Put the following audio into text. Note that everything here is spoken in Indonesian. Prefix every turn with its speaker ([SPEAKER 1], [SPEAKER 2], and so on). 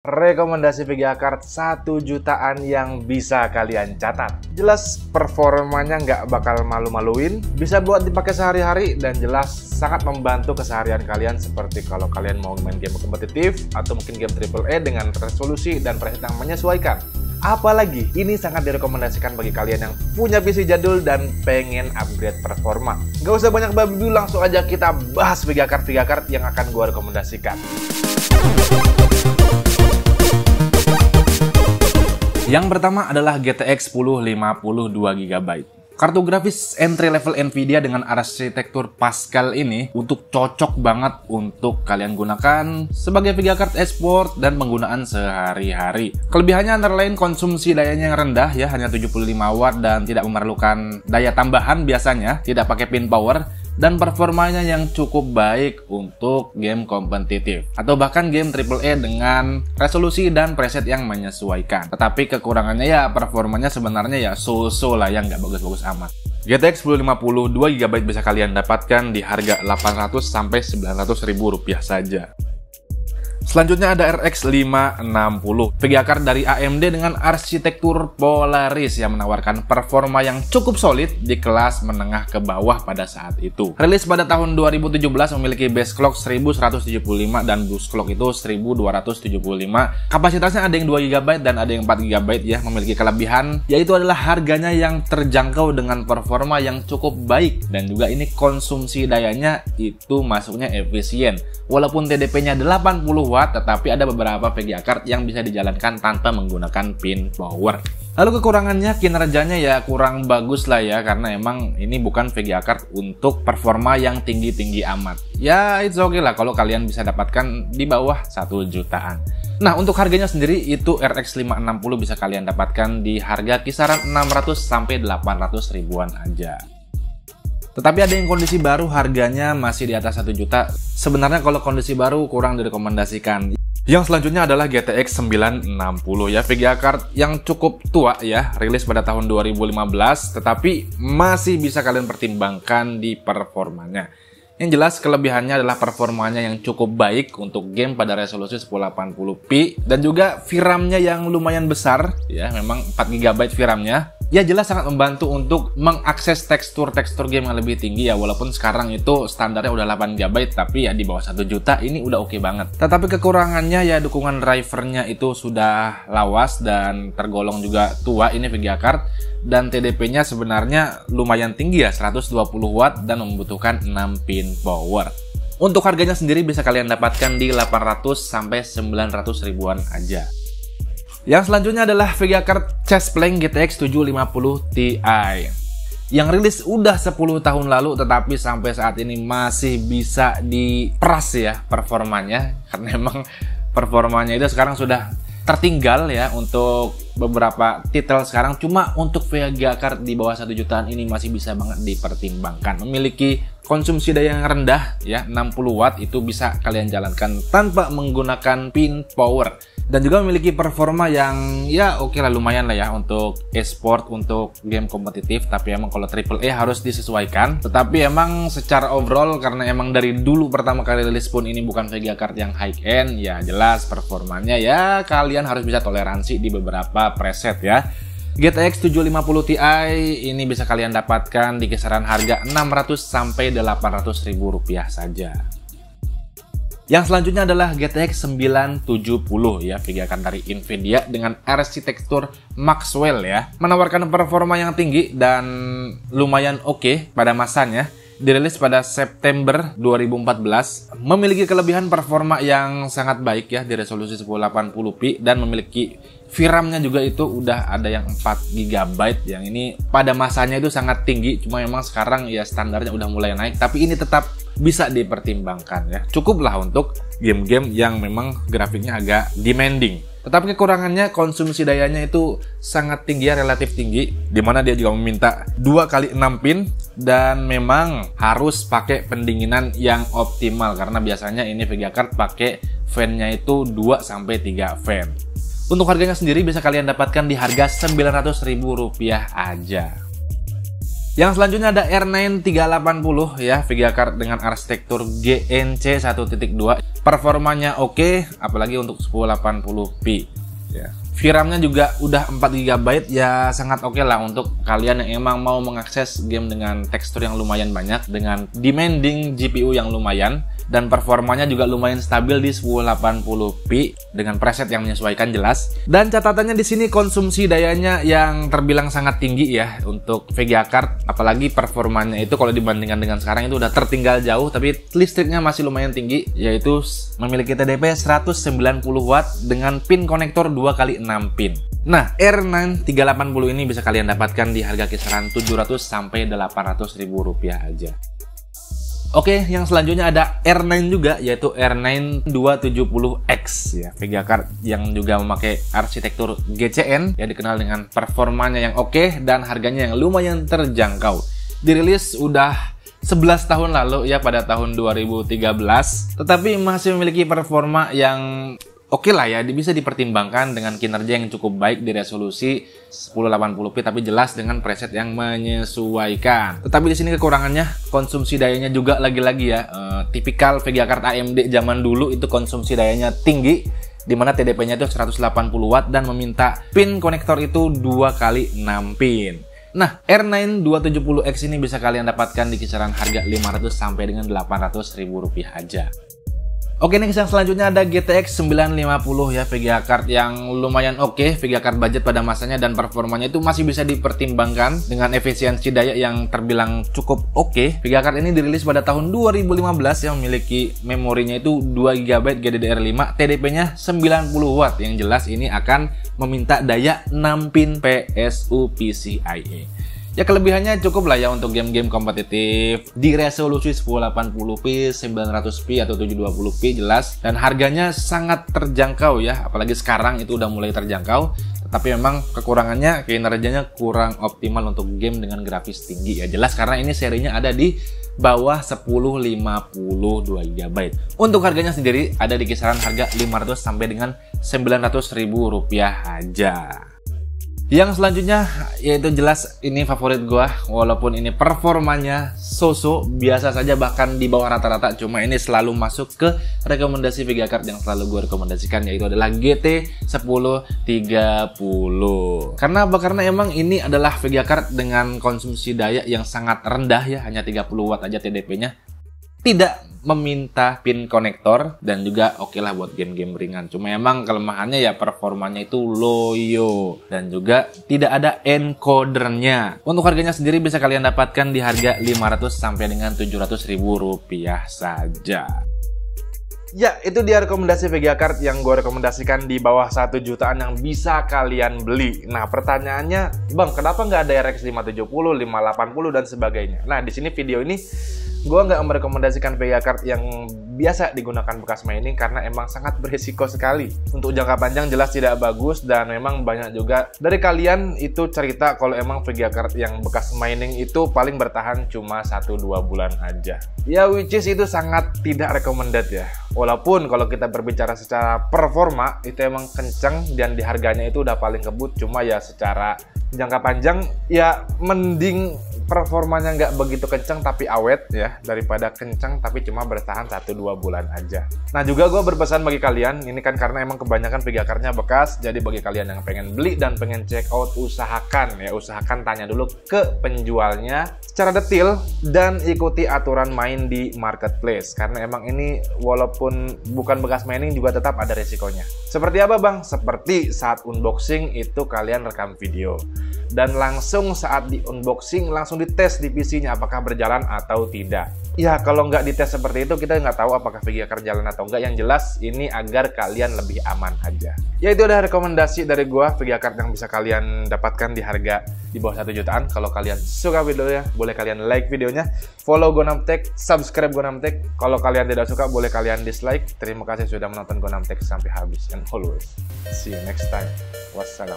[SPEAKER 1] Rekomendasi VGA card 1 jutaan yang bisa kalian catat. Jelas performanya nggak bakal malu-maluin, bisa buat dipakai sehari-hari, dan jelas sangat membantu keseharian kalian seperti kalau kalian mau main game kompetitif atau mungkin game AAA dengan resolusi dan preset yang menyesuaikan. Apalagi ini sangat direkomendasikan bagi kalian yang punya PC jadul dan pengen upgrade performa. Nggak usah banyak babi, langsung aja kita bahas VGA card yang akan gue rekomendasikan. Yang pertama adalah GTX 1050 2GB. Kartu grafis entry level Nvidia dengan arsitektur Pascal ini untuk cocok banget untuk kalian gunakan sebagai VGA card esport dan penggunaan sehari-hari. Kelebihannya antara lain konsumsi dayanya yang rendah ya, hanya 75 watt dan tidak memerlukan daya tambahan biasanya, tidak pakai pin power, dan performanya yang cukup baik untuk game kompetitif atau bahkan game AAA dengan resolusi dan preset yang menyesuaikan. Tetapi kekurangannya ya performanya sebenarnya ya so-so lah, yang nggak bagus-bagus amat. GTX 1050 2GB bisa kalian dapatkan di harga 800 sampai 900 ribu rupiah saja. Selanjutnya ada RX 560, VGA card dari AMD dengan arsitektur Polaris yang menawarkan performa yang cukup solid di kelas menengah ke bawah pada saat itu. Rilis pada tahun 2017, memiliki base clock 1175 dan boost clock itu 1275. Kapasitasnya ada yang 2GB dan ada yang 4GB ya. Memiliki kelebihan yaitu adalah harganya yang terjangkau dengan performa yang cukup baik, dan juga ini konsumsi dayanya itu masuknya efisien. Walaupun TDP-nya 80 watt, tetapi ada beberapa VGA card yang bisa dijalankan tanpa menggunakan pin power. Lalu kekurangannya, kinerjanya ya kurang bagus lah ya, karena emang ini bukan VGA card untuk performa yang tinggi-tinggi amat. Ya it's okay lah kalau kalian bisa dapatkan di bawah 1 jutaan. Nah, untuk harganya sendiri itu RX 560 bisa kalian dapatkan di harga kisaran 600 sampai 800 ribuan aja. Tetapi ada yang kondisi baru harganya masih di atas 1 juta. Sebenarnya kalau kondisi baru kurang direkomendasikan. Yang selanjutnya adalah GTX 960 ya, VGA card yang cukup tua ya, rilis pada tahun 2015, tetapi masih bisa kalian pertimbangkan di performanya. Yang jelas kelebihannya adalah performanya yang cukup baik untuk game pada resolusi 1080p, dan juga VRAM-nya yang lumayan besar ya, memang 4GB VRAM-nya. Ya jelas sangat membantu untuk mengakses tekstur-tekstur game yang lebih tinggi ya, walaupun sekarang itu standarnya udah 8GB, tapi ya di bawah 1 juta ini udah oke banget. Tetapi kekurangannya ya dukungan drivernya itu sudah lawas dan tergolong juga tua ini VGA card, dan TDP-nya sebenarnya lumayan tinggi ya, 120 watt dan membutuhkan 6 pin power. Untuk harganya sendiri bisa kalian dapatkan di 800 sampai 900 ribuan aja. Yang selanjutnya adalah VGA card Chestplane GTX 750 Ti yang rilis udah 10 tahun lalu, tetapi sampai saat ini masih bisa diperas ya performanya, karena emang performanya itu sekarang sudah tertinggal ya untuk beberapa titel sekarang. Cuma untuk VGA card di bawah 1 jutaan ini masih bisa banget dipertimbangkan. Memiliki konsumsi daya yang rendah ya, 60 watt itu bisa kalian jalankan tanpa menggunakan pin power. Dan juga memiliki performa yang ya oke lah, lumayan lah ya untuk esport, untuk game kompetitif. Tapi emang kalau AAA harus disesuaikan. Tetapi emang secara overall, karena emang dari dulu pertama kali rilis pun ini bukan VGA card yang high end, ya jelas performanya ya kalian harus bisa toleransi di beberapa preset ya. GTX 750 Ti ini bisa kalian dapatkan di kisaran harga 600 sampai 800 ribu rupiah saja. Yang selanjutnya adalah GTX 970 ya, VGA card dari Nvidia dengan arsitektur Maxwell ya. Menawarkan performa yang tinggi dan lumayan oke pada masanya. Dirilis pada September 2014, memiliki kelebihan performa yang sangat baik ya di resolusi 1080p, dan memiliki VRAM-nya juga itu udah ada yang 4GB, yang ini pada masanya itu sangat tinggi. Cuma memang sekarang ya standarnya udah mulai naik, tapi ini tetap bisa dipertimbangkan ya. Cukup lah untuk game-game yang memang grafiknya agak demanding. Tetapi kekurangannya konsumsi dayanya itu sangat tinggi ya, relatif tinggi, dimana dia juga meminta 2x6 pin, dan memang harus pakai pendinginan yang optimal, karena biasanya ini VGA card pakai fan-nya itu 2-3 fan. Untuk harganya sendiri bisa kalian dapatkan di harga Rp900.000 aja. Yang selanjutnya ada R9 380 ya, Vega card dengan arsitektur GNC 1.2. Performanya oke, apalagi untuk 1080p ya. VRAM-nya juga udah 4 GB ya, sangat oke lah untuk kalian yang emang mau mengakses game dengan tekstur yang lumayan banyak, dengan demanding GPU yang lumayan, dan performanya juga lumayan stabil di 1080p dengan preset yang menyesuaikan jelas. Dan catatannya di sini konsumsi dayanya yang terbilang sangat tinggi ya untuk Vega card, apalagi performanya itu kalau dibandingkan dengan sekarang itu udah tertinggal jauh, tapi listriknya masih lumayan tinggi, yaitu memiliki TDP 190 Watt dengan pin konektor 2x6 pin. Nah, R9 380 ini bisa kalian dapatkan di harga kisaran 700 sampai 800 ribu rupiah aja. Oke, yang selanjutnya ada R9 juga, yaitu R9 270X ya, Vega card yang juga memakai arsitektur GCN yang dikenal dengan performanya yang oke dan harganya yang lumayan terjangkau. Dirilis udah 11 tahun lalu ya, pada tahun 2013, tetapi masih memiliki performa yang oke lah ya, bisa dipertimbangkan dengan kinerja yang cukup baik di resolusi 1080p, tapi jelas dengan preset yang menyesuaikan. Tetapi di sini kekurangannya konsumsi dayanya juga lagi-lagi ya, tipikal Vega card AMD zaman dulu itu konsumsi dayanya tinggi, dimana TDP-nya itu 180 Watt dan meminta pin konektor itu 2x6 pin. Nah, R9 270X ini bisa kalian dapatkan di kisaran harga 500 sampai dengan 800 ribu rupiah aja. Oke, nih yang selanjutnya ada GTX 950 ya, Vega card yang lumayan oke, Vega card budget pada masanya, dan performanya itu masih bisa dipertimbangkan dengan efisiensi daya yang terbilang cukup oke. Vega card ini dirilis pada tahun 2015 yang memiliki memorinya itu 2 GB GDDR5, TDP-nya 90 Watt, yang jelas ini akan meminta daya 6 pin PSU PCIe. Ya, kelebihannya cukup lah ya untuk game-game kompetitif di resolusi 1080p, 900p atau 720p jelas, dan harganya sangat terjangkau ya, apalagi sekarang itu udah mulai terjangkau. Tapi memang kekurangannya kinerjanya kurang optimal untuk game dengan grafis tinggi ya, jelas karena ini serinya ada di bawah 1050 2GB. Untuk harganya sendiri ada di kisaran harga 500 sampai dengan 900 ribu rupiah aja. Yang selanjutnya yaitu jelas ini favorit gua, walaupun ini performanya so-so biasa saja, bahkan di bawah rata-rata, cuma ini selalu masuk ke rekomendasi Vega card yang selalu gua rekomendasikan, yaitu adalah GT 1030. Karena apa? Karena emang ini adalah Vega card dengan konsumsi daya yang sangat rendah ya, hanya 30 Watt aja TDP-nya. Tidak meminta pin konektor dan juga oke lah buat game-game ringan. Cuma emang kelemahannya ya performanya itu loyo dan juga tidak ada encodernya. Untuk harganya sendiri bisa kalian dapatkan di harga 500 sampai dengan 700 ribu rupiah saja. Ya, itu dia rekomendasi Vega card yang gue rekomendasikan di bawah 1 jutaan yang bisa kalian beli. Nah, pertanyaannya, Bang, kenapa nggak ada RX 570, 580 dan sebagainya? Nah, di sini video ini gue nggak merekomendasikan Vega card yang biasa digunakan bekas mining karena emang sangat berisiko sekali. Untuk jangka panjang jelas tidak bagus, dan memang banyak juga dari kalian itu cerita kalau emang Vega card yang bekas mining itu paling bertahan cuma 1-2 bulan aja. Ya, which is itu sangat tidak recommended ya. Walaupun kalau kita berbicara secara performa itu emang kenceng dan di harganya itu udah paling kebut, cuma ya secara jangka panjang ya mending performanya nggak begitu kencang tapi awet ya, daripada kencang tapi cuma bertahan 1-2 bulan aja. Nah, juga gue berpesan bagi kalian, ini kan karena emang kebanyakan Vega cardnya bekas, jadi bagi kalian yang pengen beli dan pengen check out, usahakan tanya dulu ke penjualnya secara detail dan ikuti aturan main di marketplace, karena emang ini walaupun bukan bekas mining juga tetap ada resikonya. Seperti apa, Bang? Seperti saat unboxing itu kalian rekam video, dan langsung saat di unboxing langsung dites di PC-nya apakah berjalan atau tidak. Ya, kalau nggak dites seperti itu kita nggak tahu apakah Vega card jalan atau enggak. Yang jelas ini agar kalian lebih aman aja. Ya, itu udah rekomendasi dari gua Vega card yang bisa kalian dapatkan di harga di bawah 1 jutaan. Kalau kalian suka videonya, boleh kalian like videonya, follow GoNamTech, subscribe GoNamTech. Kalau kalian tidak suka, boleh kalian dislike. Terima kasih sudah menonton GoNamTech sampai habis, and always see you next time. Wassalam.